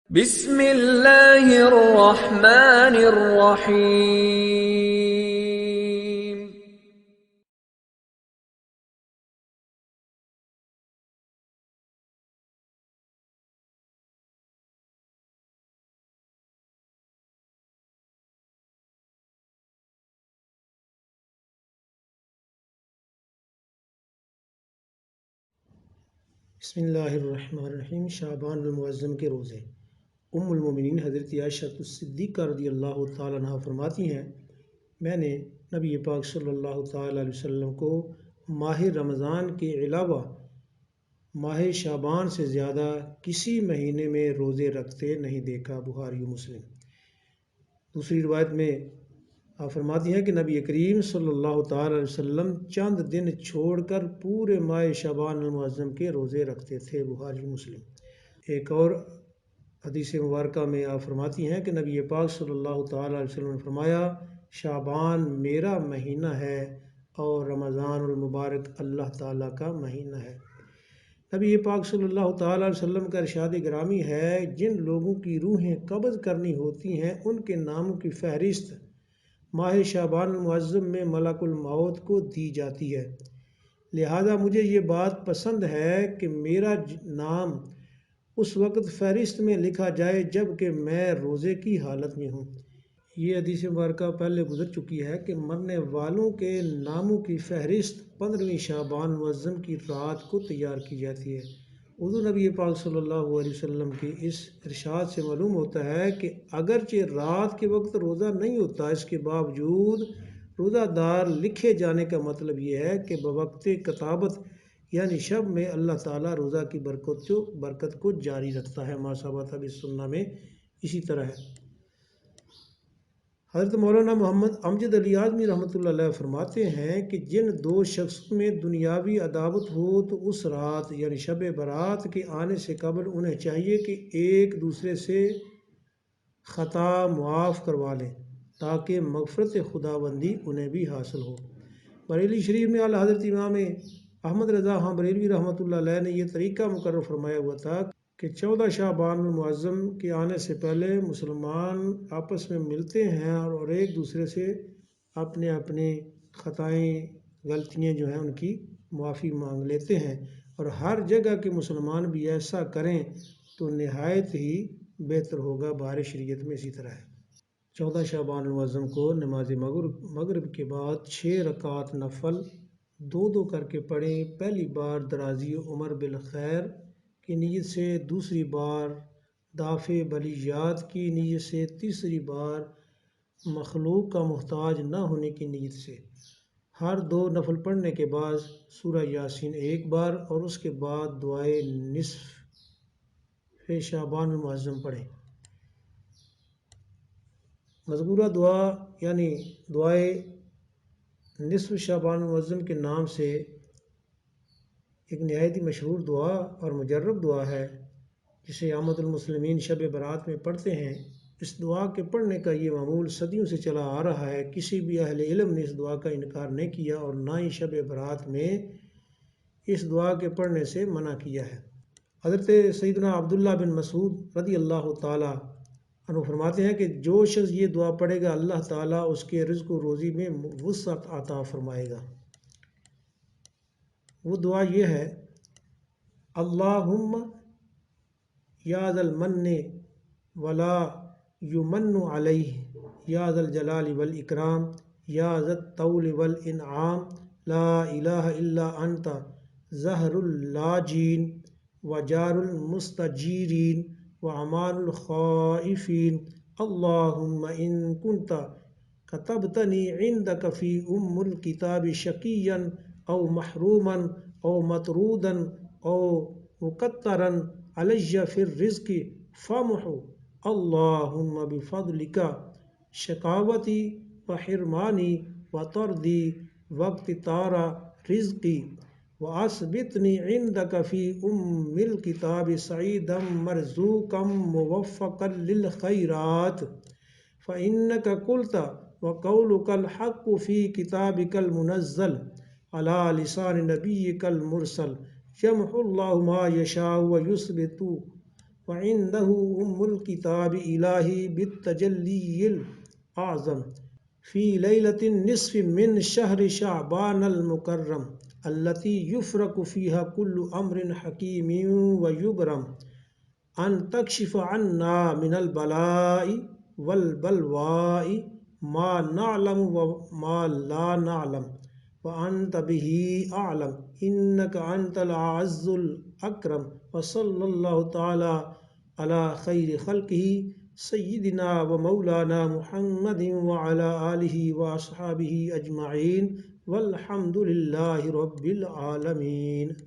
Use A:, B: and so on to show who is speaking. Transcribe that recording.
A: بسم اللہ الرحمن الرحیم۔
B: بسم اللہ الرحمن الرحیم۔ شعبان المعظم کے روزے۔ ام المومنین حضرت عائشہ صدیقہ رضی اللہ تعالیٰ عنہ فرماتی ہیں، میں نے نبی پاک صلی اللہ تعالیٰ علیہ وسلم کو ماہ رمضان کے علاوہ ماہ شعبان سے زیادہ کسی مہینے میں روزے رکھتے نہیں دیکھا۔ بخاری و مسلم۔ دوسری روایت میں آپ فرماتی ہیں کہ نبی کریم صلی اللہ تعالیٰ علیہ وسلم چند دن چھوڑ کر پورے ماہ شعبان المعظم کے روزے رکھتے تھے۔ بخاری و مسلم۔ ایک اور حدیث مبارکہ میں آپ فرماتی ہیں کہ نبی پاک صلی اللہ تعالیٰ علیہ وسلم نے فرمایا، شعبان میرا مہینہ ہے اور رمضان المبارک اللہ تعالیٰ کا مہینہ ہے۔ نبی پاک صلی اللہ تعالیٰ علیہ وسلم کا ارشاد گرامی ہے، جن لوگوں کی روحیں قبض کرنی ہوتی ہیں ان کے ناموں کی فہرست ماہ شعبان المعظم میں ملک الموت کو دی جاتی ہے، لہذا مجھے یہ بات پسند ہے کہ میرا نام اس وقت فہرست میں لکھا جائے جب کہ میں روزے کی حالت میں ہوں۔ یہ حدیث مبارکہ پہلے گزر چکی ہے کہ مرنے والوں کے ناموں کی فہرست 15ویں شعبان المعظم کی رات کو تیار کی جاتی ہے۔ حضور نبی پاک صلی اللہ علیہ وسلم کی اس ارشاد سے معلوم ہوتا ہے کہ اگرچہ رات کے وقت روزہ نہیں ہوتا، اس کے باوجود روزہ دار لکھے جانے کا مطلب یہ ہے کہ بوقت کتابت یعنی شب میں اللہ تعالیٰ روزہ کی برکت کو جاری رکھتا ہے۔ ما ثبت بالسنہ میں اسی طرح ہے۔ حضرت مولانا محمد امجد علی اعظمی رحمۃ اللہ علیہ فرماتے ہیں کہ جن دو شخصوں میں دنیاوی عداوت ہو تو اس رات یعنی شب برات کے آنے سے قبل انہیں چاہیے کہ ایک دوسرے سے خطا معاف کروا لیں تاکہ مغفرت خداوندی انہیں بھی حاصل ہو۔ بریلی شریف میں اعلیٰ حضرت امام احمد رضا خان بریلوی رحمۃ اللہ علیہ نے یہ طریقہ مقرر فرمایا ہوا تھا کہ 14 شعبان المعظم کے آنے سے پہلے مسلمان آپس میں ملتے ہیں اور ایک دوسرے سے اپنے خطائیں غلطیاں جو ہیں ان کی معافی مانگ لیتے ہیں، اور ہر جگہ کے مسلمان بھی ایسا کریں تو نہایت ہی بہتر ہوگا۔ بہار شریعت میں اسی طرح ہے۔ 14 شعبان المعظم کو نماز مغرب کے بعد 6 رکعت نفل 2 کر کے پڑھیں۔ پہلی بار درازی عمر بالخیر کی نیت سے، دوسری بار دافع بلیات کی نیت سے، تیسری بار مخلوق کا محتاج نہ ہونے کی نیت سے۔ ہر 2 نفل پڑھنے کے بعد سورہ یاسین 1 بار اور اس کے بعد دعائے نصف شعبان المعظم پڑھیں۔ مذکورہ دعا یعنی دعائے نصف شعبان المعظم کے نام سے ایک نہایت ہی مشہور دعا اور مجرب دعا ہے، جسے عامۃ المسلمین شب برات میں پڑھتے ہیں۔ اس دعا کے پڑھنے کا یہ معمول صدیوں سے چلا آ رہا ہے۔ کسی بھی اہل علم نے اس دعا کا انکار نہیں کیا اور نہ ہی شب برات میں اس دعا کے پڑھنے سے منع کیا ہے۔ حضرت سیدنا عبداللہ بن مسعود رضی اللہ تعالیٰ عنہ فرماتے ہیں کہ جو شخص یہ دعا پڑھے گا اللہ تعالیٰ اس کے رزق و روزی میں وسعت عطا فرمائے گا۔ وہ دعا یہ ہے، اللہم یا ذا المن ولا یمن علیہ یا ذا الجلال والاکرام یا ذا الطول والانعام لا الہ الا انت ظہر اللاجین وجار المستجیرین وامان الخائفین اللہم ان کنت کتبتنی عندک فی الکتاب شقیا او محروما او مطرودا او مقترا علی فی الرزق فامحو اللہم بفضلک شقاوتی وحرمانی وطردی واقتطار رزقی وأثبتنی عندک فی الکتاب سعیدا مرزوقا موفقا للخیرات فإنک قلت وقولک الحق فی کتابک المنزل علی لسان نبیک المرسل یمحو اللہ ما یشاء ویثبت وعنده الكتاب الہی بالتجلی الأعظم في ليلة النصف من شهر شعبان المكرم التي يفرق فيها كل أمر حكيم ويبرم أن تكشف عنا من البلاء والبلواء ما نعلم وما لا نعلم وأنت به أعلم إنك أنت الأعز الأكرم وصلى الله تعالى على خير خلقه سيدنا ومولانا محمد وعلى آله وأصحابه أجمعين والحمد لله رب العالمين.